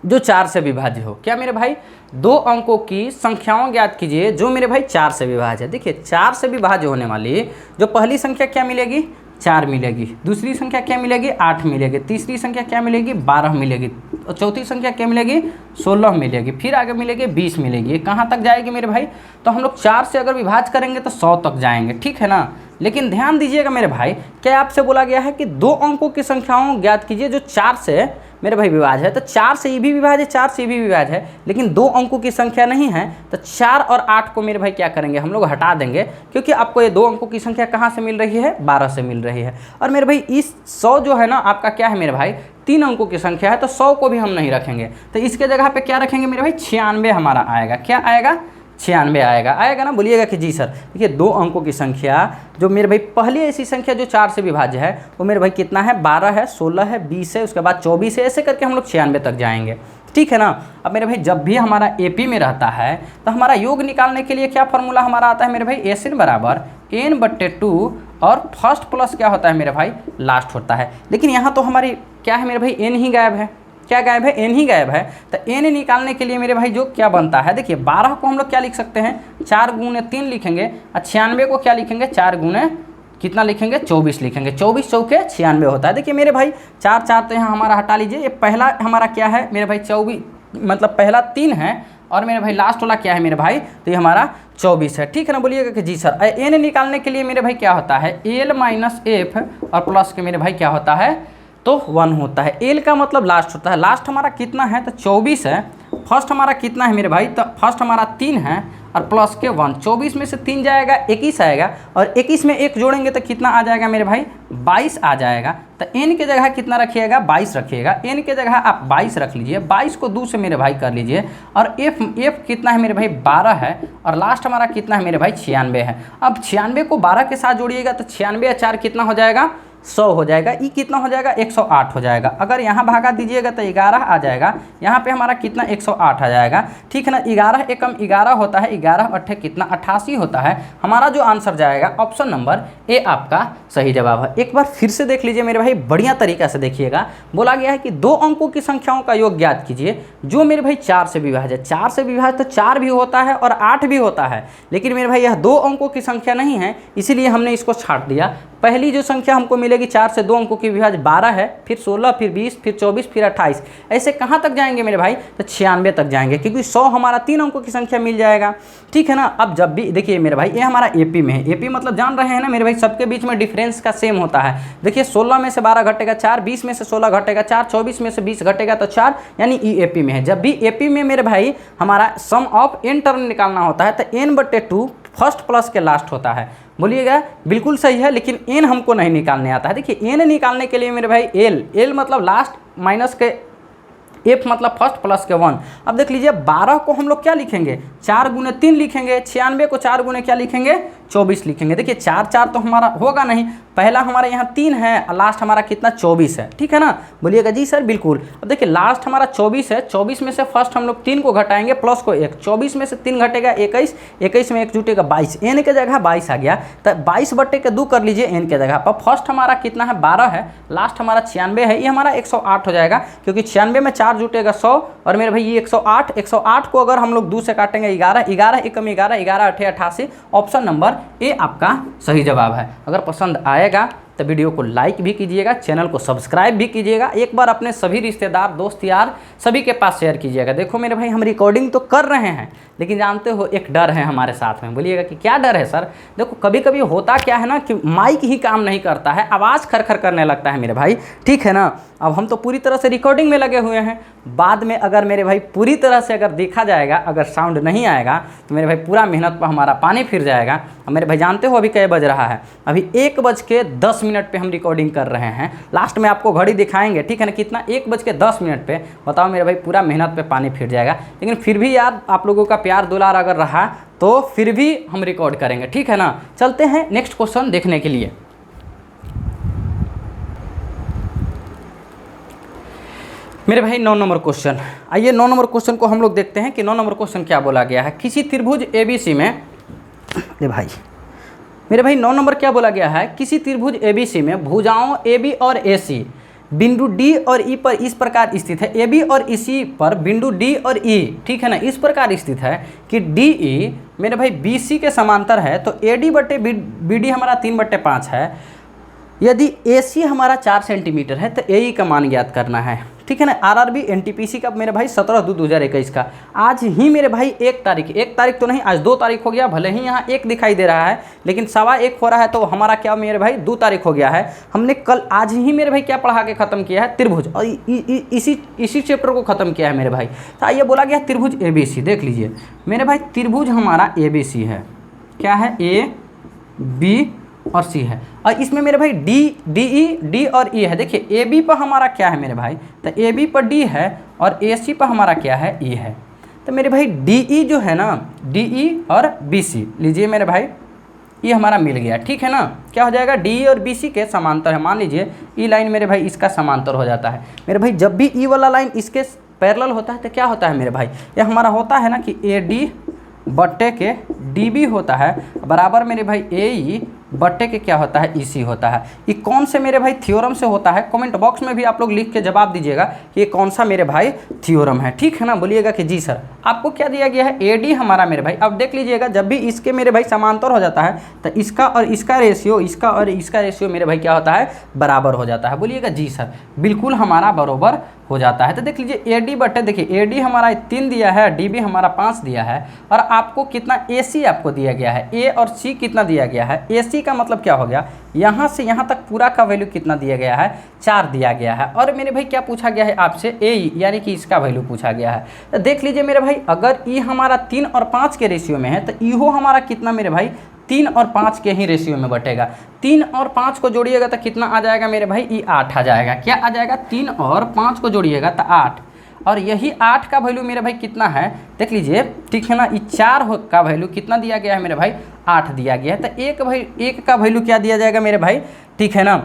जो 4 से विभाज्य हो। क्या मेरे भाई, 2 अंकों की संख्याओं ज्ञात कीजिए जो मेरे भाई 4 से विभाज्य है। देखिए 4 से विभाज्य होने वाली जो पहली संख्या क्या मिलेगी, 4 मिलेगी। दूसरी संख्या क्या मिलेगी, 8 मिलेगी। तीसरी संख्या क्या मिलेगी, 12 मिलेगी। और चौथी संख्या क्या मिलेगी, 16 मिलेगी। फिर आगे मिलेगी 20 मिलेगी। ये कहाँ तक जाएगी मेरे भाई, तो हम लोग 4 से अगर विभाज्य करेंगे तो 100 तक जाएंगे। ठीक है ना। लेकिन ध्यान दीजिएगा मेरे भाई, क्या आपसे बोला गया है कि 2 अंकों की संख्याओं ज्ञात कीजिए जो 4 से मेरे भाई विभाज्य है। तो 4 से ये भी विभाज्य है, 4 से ये भी विभाज्य है, लेकिन 2 अंकों की संख्या नहीं है। तो 4 और 8 को मेरे भाई क्या करेंगे, हम लोग हटा देंगे, क्योंकि आपको ये 2 अंकों की संख्या कहाँ से मिल रही है, 12 से मिल रही है। और मेरे भाई इस 100 जो है ना आपका क्या है मेरे भाई, 3 अंकों की संख्या है, तो 100 को भी हम नहीं रखेंगे। तो इसके जगह पे क्या रखेंगे मेरे भाई, 96 हमारा आएगा। क्या आएगा, 96 आएगा ना। बोलिएगा कि जी सर। देखिए 2 अंकों की संख्या जो मेरे भाई पहली ऐसी संख्या जो 4 से विभाज्य है वो मेरे भाई कितना है, 12 है, 16 है, 20 है, उसके बाद 24 है। ऐसे करके हम लोग 96 तक जाएंगे। ठीक है ना। अब मेरे भाई जब भी हमारा एपी में रहता है तो हमारा योग निकालने के लिए क्या फॉर्मूला हमारा आता है मेरे भाई, एन बराबर n/2 और फर्स्ट प्लस क्या होता है मेरे भाई, लास्ट होता है। लेकिन यहाँ तो हमारी क्या है मेरे भाई, एन ही गायब है। क्या गायब है, एन ही गायब है। तो एन निकालने के लिए मेरे भाई जो क्या बनता है, देखिए 12 को हम लोग क्या लिख सकते हैं, 4 गुने 3 लिखेंगे। और 96 को क्या लिखेंगे, 4 गुने कितना लिखेंगे, 24 लिखेंगे। 24 चौके 96 होता है। देखिए मेरे भाई 4 तो यहाँ हमारा हटा लीजिए। ये पहला हमारा क्या है मेरे भाई, 24, मतलब पहला 3 है और मेरे भाई लास्ट वाला क्या है मेरे भाई, तो ये हमारा 24 है। ठीक है ना। बोलिएगा कि जी सर। एन निकालने के लिए मेरे भाई क्या होता है, एल माइनस एफ और प्लस के मेरे भाई क्या होता है, तो 1 होता है। एल का मतलब लास्ट होता है। लास्ट हमारा कितना है, तो 24 है। फर्स्ट हमारा कितना है मेरे भाई, तो फर्स्ट हमारा 3 है और प्लस के 1। 24 में से 3 जाएगा 21 आएगा और 21 में 1 जोड़ेंगे तो कितना आ जाएगा मेरे भाई, 22 आ जाएगा। तो एन के जगह कितना रखिएगा, 22 रखिएगा। एन के जगह आप 22 रख लीजिए। 22 को 2 से मेरे भाई कर लीजिए। और एफ कितना है मेरे भाई, 12 है। और लास्ट हमारा कितना है मेरे भाई, 96 है। अब 96 को 12 के साथ जोड़िएगा तो 96 और 4 कितना हो जाएगा, 100 हो जाएगा। ई कितना हो जाएगा, 108 हो जाएगा। अगर यहाँ भागा दीजिएगा तो 11 आ जाएगा। यहाँ पे हमारा कितना, 108 आ जाएगा। ठीक है ना। 11 एकम 11 होता है, 11 अट्ठे कितना, 88 होता है। हमारा जो आंसर जाएगा ऑप्शन नंबर ए आपका सही जवाब है। एक बार फिर से देख लीजिए मेरे भाई, बढ़िया तरीका से देखिएगा। बोला गया है कि 2 अंकों की संख्याओं का योग ज्ञात कीजिए जो मेरे भाई 4 से विभाज्य है। 4 से विभाज्य तो 4 भी होता है और 8 भी होता है, लेकिन मेरे भाई यह 2 अंकों की संख्या नहीं है, इसीलिए हमने इसको छाट दिया। पहली जो संख्या हमको मिलेगी 4 से 2 अंकों की विभाज्य 12 है, फिर 16, फिर 20, फिर 24, फिर 28। ऐसे कहाँ तक जाएंगे मेरे भाई, तो 96 तक जाएंगे, क्योंकि 100 हमारा 3 अंकों की संख्या मिल जाएगा। ठीक है ना। अब जब भी देखिए मेरे भाई, ये हमारा एपी में है। एपी मतलब जान रहे हैं ना मेरे भाई, सबके बीच में डिफरेंस का सेम होता है। देखिए 16 में से 12 घटेगा 4, 20 में से 16 घटेगा 4, 24 में से 20 घटेगा तो 4, यानी ई एपी में है। जब भी एपी में मेरे भाई हमारा सम ऑफ एन टर्म निकालना होता है तो n/2 फर्स्ट प्लस के लास्ट होता है। बोलिएगा बिल्कुल सही है, लेकिन एन हमको नहीं निकालने आता है। देखिए एन निकालने के लिए मेरे भाई एल मतलब लास्ट माइनस के एफ मतलब फर्स्ट प्लस के 1। अब देख लीजिए 12 को हम लोग क्या लिखेंगे, 4 गुने 3 लिखेंगे। 96 को 4 गुने क्या लिखेंगे, 24 लिखेंगे। देखिए 4 4 तो हमारा होगा नहीं, पहला हमारे यहाँ 3 है और लास्ट हमारा कितना 24 है, ठीक है ना, बोलिएगा जी सर बिल्कुल। अब देखिए लास्ट हमारा 24 है, 24 में से फर्स्ट हम लोग 3 को घटाएंगे प्लस को 1, 24 में से 3 घटेगा 21, 21 में 1 जुटेगा 22, एन के जगह 22 आ गया, तो 22/2 कर लीजिए एन के जगह पर। फर्स्ट हमारा कितना है 12 है, लास्ट हमारा 96 है, ये हमारा 108 हो जाएगा, क्योंकि 96 में 4 जुटेगा 100 और मेरे भाई ये 108, 108 को अगर हम लोग 2 से काटेंगे 11, 11 एकम 11, 11 8 88, ऑप्शन नंबर ए आपका सही जवाब है। अगर पसंद आएगा तो वीडियो को लाइक भी कीजिएगा, चैनल को सब्सक्राइब भी कीजिएगा, एक बार अपने सभी रिश्तेदार दोस्त यार सभी के पास शेयर कीजिएगा। देखो मेरे भाई हम रिकॉर्डिंग तो कर रहे हैं, लेकिन जानते हो एक डर है हमारे साथ में। बोलिएगा कि क्या डर है सर? देखो कभी कभी होता क्या है ना कि माइक ही काम नहीं करता है, आवाज़ खरखर करने लगता है मेरे भाई, ठीक है ना। अब हम तो पूरी तरह से रिकॉर्डिंग में लगे हुए हैं, बाद में अगर मेरे भाई पूरी तरह से अगर देखा जाएगा, अगर साउंड नहीं आएगा तो मेरे भाई पूरा मेहनत पर हमारा पानी फिर जाएगा। अब मेरे भाई जानते हो अभी क्या बज रहा है? अभी 1:10 पे हम रिकॉर्डिंग कर रहे हैं। लास्ट में आपको घड़ी दिखाएंगे, ठीक है ना, कितना 1:10 पे। बताओ मेरे भाई पूरा मेहनत पे पानी फिर जाएगा, लेकिन फिर भी यार आप लोगों का प्यार दुलार अगर रहा तो फिर भी हम रिकॉर्ड करेंगे, ठीक है ना। चलते हैं नेक्स्ट क्वेश्चन देखने के लिए। मेरे भाई 9 नंबर क्वेश्चन, आइए 9 नंबर क्वेश्चन को हम लोग देखते हैं कि 9 नंबर क्वेश्चन क्या बोला गया है। किसी त्रिभुज ABC में, अरे भाई मेरे भाई 9 नंबर क्या बोला गया है, किसी त्रिभुज ABC में भुजाओं AB और AC बिंदु D और E पर इस प्रकार स्थित है। AB और EC पर बिंदु D और E, ठीक है ना, इस प्रकार स्थित है कि DE मेरे भाई BC के समांतर है, तो AD/BD हमारा 3/5 है। यदि AC हमारा 4 सेंटीमीटर है तो AE का मान ज्ञात करना है, ठीक है ना। RRB NTPC का मेरे भाई 17/2/2021 का। आज ही मेरे भाई 1 तारीख तो नहीं, आज 2 तारीख हो गया, भले ही यहाँ 1 दिखाई दे रहा है लेकिन 1:15 हो रहा है, तो हमारा क्या मेरे भाई 2 तारीख हो गया है। हमने कल आज ही मेरे भाई क्या पढ़ा के ख़त्म किया है, त्रिभुज, और इसी चैप्टर को ख़त्म किया है मेरे भाई। तो आइए बोला गया त्रिभुज ABC, देख लीजिए मेरे भाई त्रिभुज हमारा ABC है, क्या है A B और C है, और इसमें मेरे भाई D और E है। देखिए AB पर हमारा क्या है मेरे भाई, तो AB पर D है और AC पर हमारा क्या है E है। तो मेरे भाई DE जो है ना, DE और BC लीजिए मेरे भाई, ये हमारा मिल गया, ठीक है ना। क्या हो जाएगा, DE और BC के समांतर है। मान लीजिए E लाइन मेरे भाई इसका समांतर हो जाता है। मेरे भाई जब भी E वाला लाइन इसके पैरेलल होता है तो क्या होता है मेरे भाई, ये हमारा होता है ना कि AD/के DB होता है बराबर मेरे भाई AE/के क्या होता है, EC होता है। ये कौन से मेरे भाई थ्योरम से होता है, कमेंट बॉक्स में भी आप लोग लिख के जवाब दीजिएगा कि ये कौन सा मेरे भाई थ्योरम है, ठीक है ना। बोलिएगा कि जी सर। आपको क्या दिया गया है, AD हमारा मेरे भाई, अब देख लीजिएगा जब भी इसके मेरे भाई समांतर हो जाता है तो इसका और इसका रेशियो मेरे भाई क्या होता है, बराबर हो जाता है। बोलिएगा जी सर, बिल्कुल हमारा बराबर हो जाता है। तो देख लीजिए AD/, देखिए AD हमारा 3 दिया है, DB हमारा 5 दिया है, और आपको कितना AC आपको दिया गया है, A और C कितना दिया गया है। AC का मतलब क्या हो गया, यहाँ से यहाँ तक पूरा का वैल्यू कितना दिया गया है, 4 दिया गया है। और मेरे भाई क्या पूछा गया है आपसे, AE यानी कि इसका वैल्यू पूछा गया है। तो देख लीजिए मेरे भाई अगर E हमारा 3 और 5 के रेशियो में है तो EO हमारा कितना मेरे भाई 3 और 5 के ही रेशियो में बटेगा। 3 और 5 को जोड़िएगा तो कितना आ जाएगा मेरे भाई, ये 8 आ जाएगा। क्या आ जाएगा, 3 और 5 को जोड़िएगा तो 8, और यही 8 का वैल्यू मेरे भाई कितना है, देख लीजिए, ठीक है ना। ये 4 का वैल्यू कितना दिया गया है मेरे भाई, 8 दिया गया है। तो एक का वैल्यू क्या दिया जाएगा मेरे भाई, ठीक है ना,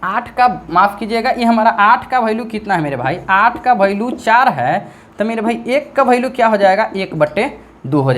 8 का, माफ़ कीजिएगा, ये हमारा 8 का वैल्यू कितना है मेरे भाई, 8 का वैल्यू 4 है, तो मेरे भाई 1 का वैल्यू क्या हो जाएगा, 1/2 हो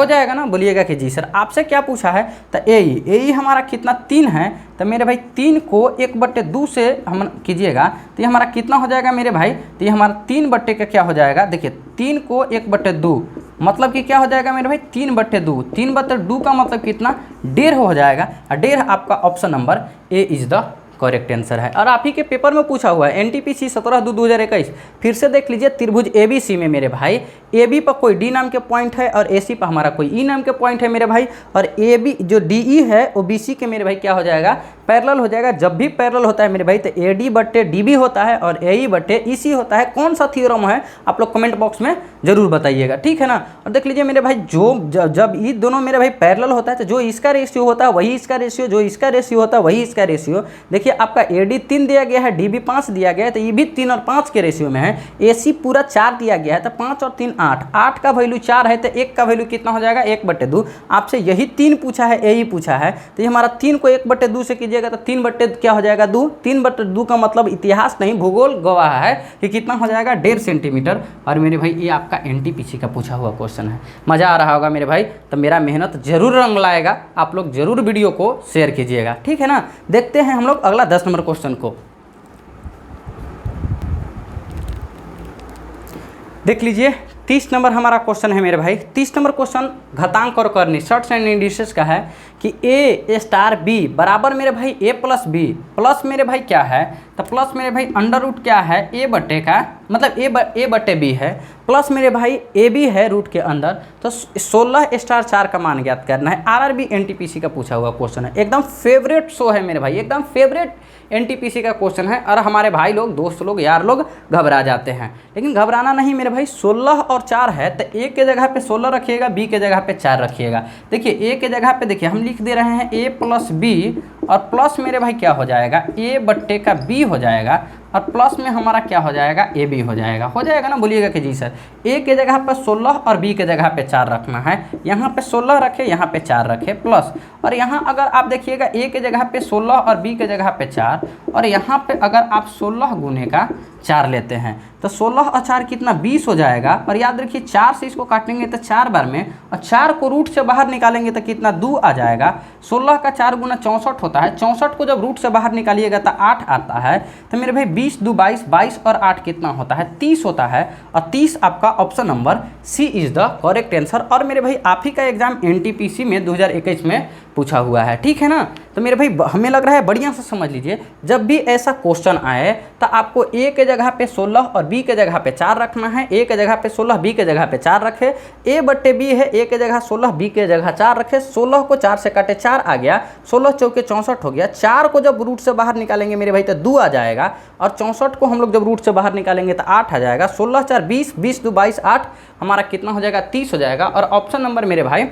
जाएगा ना। बोलिएगा कि जी सर। आपसे क्या पूछा है, तो AE हमारा कितना 3 है, तो मेरे भाई 3 को 1/2 से हम कीजिएगा तो ये हमारा कितना हो जाएगा मेरे भाई, तो ये हमारा 3 का क्या हो जाएगा, देखिए 3 को 1/2 मतलब कि क्या हो जाएगा मेरे भाई 3/2, 3/2 का मतलब कितना, 1.5 हो जाएगा, और 1.5 आपका option number A is the correct answer है। और आप ही के पेपर में पूछा हुआ है NTPC 17/2/2021। फिर से देख लीजिए त्रिभुज ABC में मेरे भाई AB पर कोई D नाम के पॉइंट है और AC पर हमारा कोई E नाम के पॉइंट है मेरे भाई, और AB जो DE है वो BC के मेरे भाई क्या हो जाएगा, पैरेलल हो जाएगा। जब भी पैरेलल होता है मेरे भाई तो AD/DB होता है और AE/EC होता है। कौन सा थ्योरम है आप लोग कमेंट बॉक्स में जरूर बताइएगा, ठीक है ना। और देख लीजिए मेरे भाई जब ये दोनों मेरे भाई पैरेलल होता है तो जो इसका रेशियो होता है वही इसका रेशियो, जो इसका रेशियो होता है वही इसका रेशियो। देखिए आपका AD 3 दिया गया है, DB 5 दिया गया है, तो ये भी 3 और 5 के रेशियो में है। AC पूरा 4 दिया गया है, तो 5 और 3 8, 8 का वैल्यू 4 है तो 1 का वैल्यू कितना हो जाएगा 1/2। आपसे यही 3 पूछा है, यही पूछा है, तो ये हमारा 3 को 1/2 से कीजिएगा तो 3 क्या हो जाएगा 2। 3/2 का मतलब इतिहास नहीं भूगोल गवाह है कि कितना हो जाएगा 1.5 सेंटीमीटर। और मेरे भाई ये आपका NTPC का पूछा हुआ क्वेश्चन है। मज़ा आ रहा होगा मेरे भाई, तो मेरा मेहनत जरूर रंग लाएगा। आप लोग जरूर वीडियो को शेयर कीजिएगा, ठीक है ना। देखते हैं हम लोग अगला 10 नंबर क्वेश्चन को। देख लीजिए 30 नंबर हमारा क्वेश्चन है मेरे भाई। 30 नंबर क्वेश्चन घातांक और करनी शॉर्ट्स एंड इंडिसेस का है कि A स्टार B बराबर मेरे भाई A प्लस B प्लस मेरे भाई क्या है, तो प्लस मेरे भाई अंडर रूट क्या है A बटे का, मतलब A बटे B है, प्लस मेरे भाई AB है रूट के अंदर। तो 16 स्टार 4 का मान ज्ञात करना है। RRB NTPC का पूछा हुआ क्वेश्चन है, एकदम फेवरेट शो है मेरे भाई, एकदम फेवरेट NTPC का क्वेश्चन है। और हमारे भाई लोग, दोस्त लोग, यार लोग घबरा जाते हैं, लेकिन घबराना नहीं मेरे भाई। 16 और 4 है तो A के जगह पे 16 रखिएगा, B के जगह पे 4 रखिएगा। देखिए A के जगह पे देखिए हम लिख दे रहे हैं A प्लस B और प्लस मेरे भाई क्या हो जाएगा A बट्टे का B हो जाएगा और प्लस में हमारा क्या हो जाएगा AB हो जाएगा ना, बोलिएगा कि जी सर। A के जगह पर 16 और B के जगह पे 4 रखना है। यहाँ पे 16 रखे, यहाँ पे 4 रखे प्लस, और यहाँ अगर आप देखिएगा A के जगह पे 16 और B के जगह पे 4, और यहाँ पे अगर आप 16 गुने का 4 लेते हैं तो 16 और 4 कितना 20 हो जाएगा। और याद रखिए 4 से इसको काटेंगे तो 4 बार में, और 4 को रूट से बाहर निकालेंगे तो कितना 2 आ जाएगा। 16 का 4 गुना 64 होता है, 64 को जब रूट से बाहर निकालिएगा तो 8 आता है। तो मेरे भाई 20 2 22, 22 और 8 कितना होता है 30 होता है। और 30 आपका option number C is the correct answer. और मेरे भाई आप ही का एग्जाम NTPC में 2021 में पूछा हुआ है, ठीक है ना। तो मेरे भाई हमें लग रहा है बढ़िया से समझ लीजिए, जब भी ऐसा क्वेश्चन आए तो आपको A के जगह पे 16 और B के जगह पे 4 रखना है। A के जगह पे 16, B के जगह पे 4 रखे। A बट्टे B है, A के जगह 16, B के जगह 4 रखे। 16 को 4 से काटे 4 आ गया, 16 चौके 64 हो गया। 4 को जब रूट से बाहर निकालेंगे मेरे भाई तो 2 आ जाएगा, और 64 को हम लोग जब रूट से बाहर निकालेंगे तो 8 आ जाएगा। 16 4 20, 20 2 22, 8 हमारा कितना हो जाएगा 30 हो जाएगा। और ऑप्शन नंबर मेरे भाई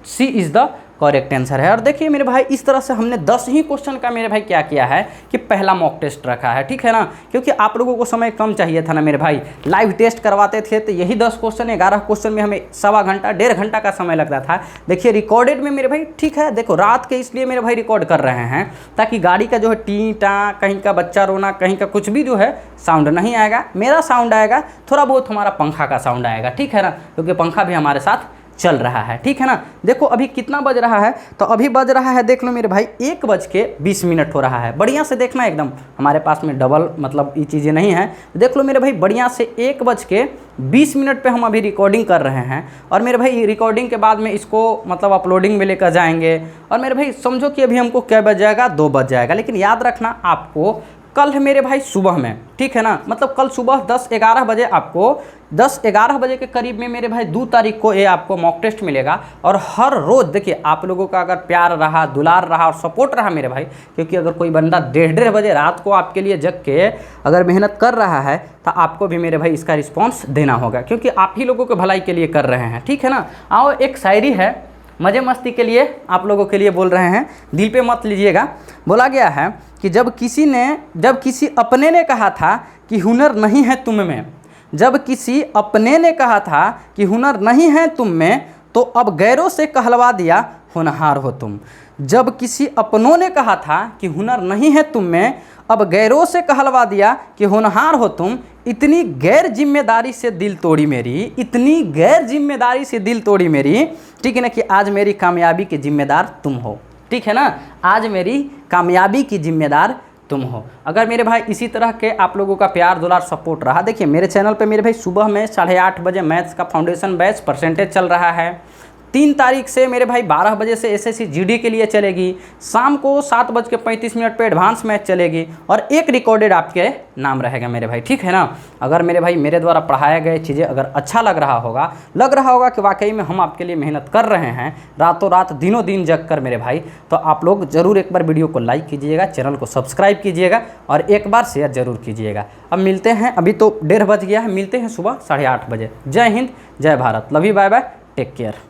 सी इज़ द करेक्ट आंसर है। और देखिए मेरे भाई इस तरह से हमने 10 ही क्वेश्चन का मेरे भाई क्या किया है कि पहला मॉक टेस्ट रखा है, ठीक है ना, क्योंकि आप लोगों को समय कम चाहिए था ना मेरे भाई। लाइव टेस्ट करवाते थे तो यही 10 क्वेश्चन, 11 क्वेश्चन में हमें सवा घंटा 1.5 घंटा का समय लगता था। देखिए रिकॉर्डेड में मेरे भाई ठीक है, देखो रात के इसलिए मेरे भाई रिकॉर्ड कर रहे हैं ताकि गाड़ी का जो है टी टा, कहीं का बच्चा रोना, कहीं का कुछ भी जो है साउंड नहीं आएगा। मेरा साउंड आएगा, थोड़ा बहुत हमारा पंखा का साउंड आएगा, ठीक है ना, क्योंकि पंखा भी हमारे साथ चल रहा है, ठीक है ना। देखो अभी कितना बज रहा है, तो अभी बज रहा है देख लो मेरे भाई 1:20 हो रहा है। बढ़िया से देखना, एकदम हमारे पास में डबल मतलब ये चीज़ें नहीं है। देख लो मेरे भाई बढ़िया से 1:20 पे हम अभी रिकॉर्डिंग कर रहे हैं। और मेरे भाई रिकॉर्डिंग के बाद में इसको मतलब अपलोडिंग में लेकर जाएंगे। और मेरे भाई समझो कि अभी हमको क्या बज जाएगा 2 बज जाएगा। लेकिन याद रखना आपको कल है मेरे भाई सुबह में, ठीक है ना, मतलब कल सुबह 10-11 बजे आपको 10-11 बजे के करीब में मेरे भाई 2 तारीख को ये आपको मॉक टेस्ट मिलेगा। और हर रोज़ देखिए आप लोगों का अगर प्यार रहा, दुलार रहा और सपोर्ट रहा मेरे भाई, क्योंकि अगर कोई बंदा 1:30 बजे रात को आपके लिए जग के अगर मेहनत कर रहा है तो आपको भी मेरे भाई इसका रिस्पॉन्स देना होगा, क्योंकि आप ही लोगों के भलाई के लिए कर रहे हैं, ठीक है ना। आओ एक शायरी है मज़े मस्ती के लिए आप लोगों के लिए बोल रहे हैं, दिल पे मत लीजिएगा। बोला गया है कि जब किसी अपने ने कहा था कि हुनर नहीं है तुम में, जब किसी अपने ने कहा था कि हुनर नहीं है तुम में, तो अब गैरों से कहलवा दिया होनहार हो तुम। जब किसी अपनों ने कहा था कि हुनर नहीं है तुम में, अब गैरों से कहलवा दिया कि होनहार हो तुम। इतनी गैर जिम्मेदारी से दिल तोड़ी मेरी, इतनी गैर जिम्मेदारी से दिल तोड़ी मेरी, ठीक है ना, कि आज मेरी कामयाबी के जिम्मेदार तुम हो, ठीक है ना, आज मेरी कामयाबी की जिम्मेदार तुम हो। अगर मेरे भाई इसी तरह के आप लोगों का प्यार दुलार सपोर्ट रहा, देखिए मेरे चैनल पे मेरे भाई सुबह में 8:30 बजे मैथ्स का फाउंडेशन बैच परसेंटेज चल रहा है। 3 तारीख से मेरे भाई 12 बजे से SSC GD के लिए चलेगी। शाम को 7:35 पे एडवांस मैच चलेगी और एक रिकॉर्डेड आपके नाम रहेगा मेरे भाई, ठीक है ना। अगर मेरे भाई मेरे द्वारा पढ़ाया गए चीज़ें अगर अच्छा लग रहा होगा कि वाकई में हम आपके लिए मेहनत कर रहे हैं रातों रात दिनों दिन जग कर मेरे भाई, तो आप लोग ज़रूर एक बार वीडियो को लाइक कीजिएगा, चैनल को सब्सक्राइब कीजिएगा और एक बार शेयर ज़रूर कीजिएगा। अब मिलते हैं, अभी तो 1:30 बज गया है, मिलते हैं सुबह 8:30 बजे। जय हिंद, जय Bharat, love you, bye bye, take care.